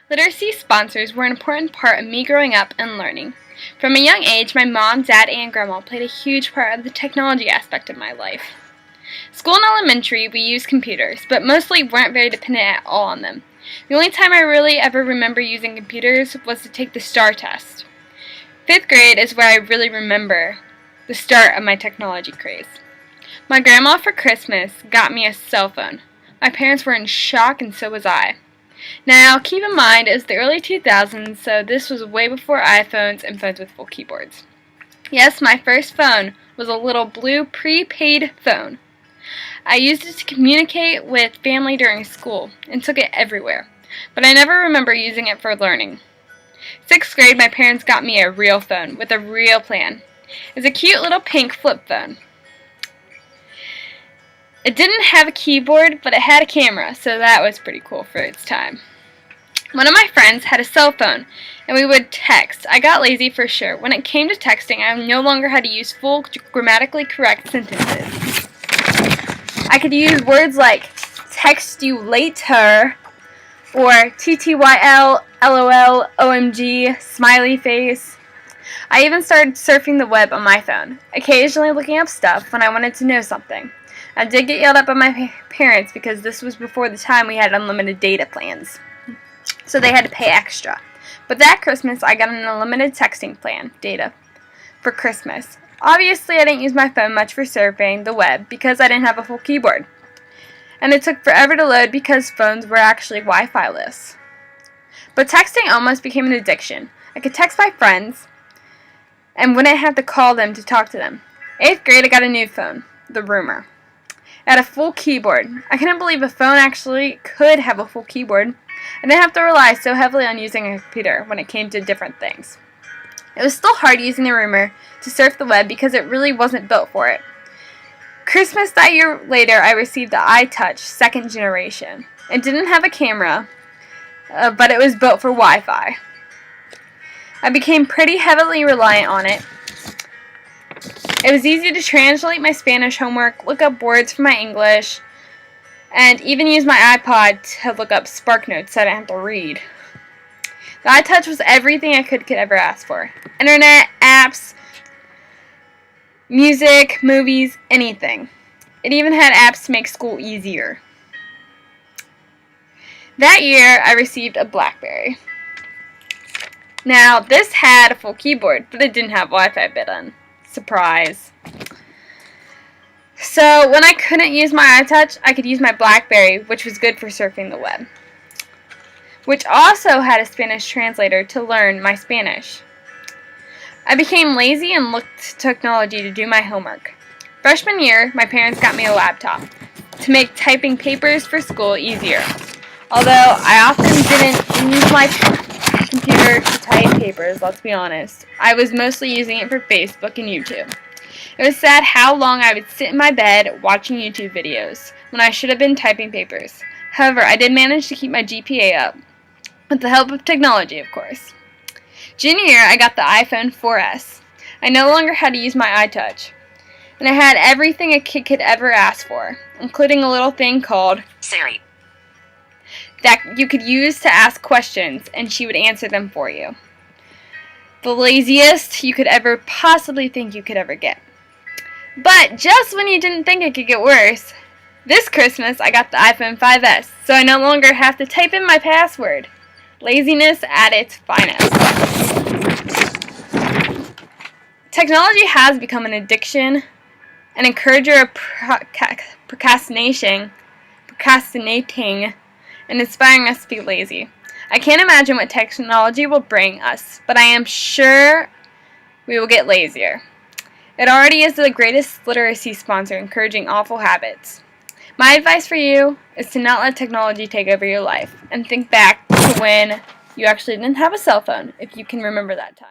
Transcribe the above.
Literacy sponsors were an important part of me growing up and learning. From a young age, my mom, dad, and grandma played a huge part of the technology aspect of my life. School and elementary, we used computers, but mostly weren't very dependent at all on them. The only time I really ever remember using computers was to take the STAR test. 5th grade is where I really remember the start of my technology craze. My grandma for Christmas got me a cell phone. My parents were in shock and so was I. Now, keep in mind, it was the early 2000s, so this was way before iPhones and phones with full keyboards. Yes, my first phone was a little blue prepaid phone. I used it to communicate with family during school and took it everywhere, but I never remember using it for learning. 6th grade, my parents got me a real phone with a real plan. It was a cute little pink flip phone. It didn't have a keyboard, but it had a camera, so that was pretty cool for its time. One of my friends had a cell phone, and we would text. I got lazy for sure. When it came to texting, I no longer had to use full grammatically correct sentences. I could use words like text you later, or TTYL, LOL, OMG, smiley face. I even started surfing the web on my phone, occasionally looking up stuff when I wanted to know something. I did get yelled at by my parents because this was before the time we had unlimited data plans, so they had to pay extra. But that Christmas, I got an unlimited texting plan, data, for Christmas. Obviously, I didn't use my phone much for surfing the web because I didn't have a full keyboard. And it took forever to load because phones were actually Wi-Fi-less. But texting almost became an addiction. I could text my friends and wouldn't have to call them to talk to them. 8th grade, I got a new phone, the Rumor. It had a full keyboard. I couldn't believe a phone actually could have a full keyboard. I didn't have to rely so heavily on using a computer when it came to different things. It was still hard using the Rumor to surf the web because it really wasn't built for it. Christmas that year later, I received the iTouch 2nd generation. It didn't have a camera, but it was built for Wi-Fi. I became pretty heavily reliant on it. It was easy to translate my Spanish homework, look up words for my English, and even use my iPod to look up SparkNotes so I didn't have to read. The iTouch was everything I could ever ask for. Internet, apps, music, movies, anything. It even had apps to make school easier. That year, I received a BlackBerry. Now, this had a full keyboard, but it didn't have Wi-Fi built in. Surprise. So, when I couldn't use my iTouch, I could use my BlackBerry, which was good for surfing the web, which also had a Spanish translator to learn my Spanish. I became lazy and looked to technology to do my homework. Freshman year, my parents got me a laptop to make typing papers for school easier. Although I often didn't use my computer to type papers, let's be honest. I was mostly using it for Facebook and YouTube. It was sad how long I would sit in my bed watching YouTube videos when I should have been typing papers. However, I did manage to keep my GPA up, with the help of technology, of course. Junior year, I got the iPhone 4S. I no longer had to use my iTouch, and I had everything a kid could ever ask for, including a little thing called Siri that you could use to ask questions, and she would answer them for you. The laziest you could ever possibly think you could ever get. But just when you didn't think it could get worse, this Christmas I got the iPhone 5S, so I no longer have to type in my password. Laziness at its finest. Technology has become an addiction, an encourager of procrastinating, and inspiring us to be lazy. I can't imagine what technology will bring us, but I am sure we will get lazier. It already is the greatest literacy sponsor, encouraging awful habits. My advice for you is to not let technology take over your life, and think back to when you actually didn't have a cell phone, if you can remember that time.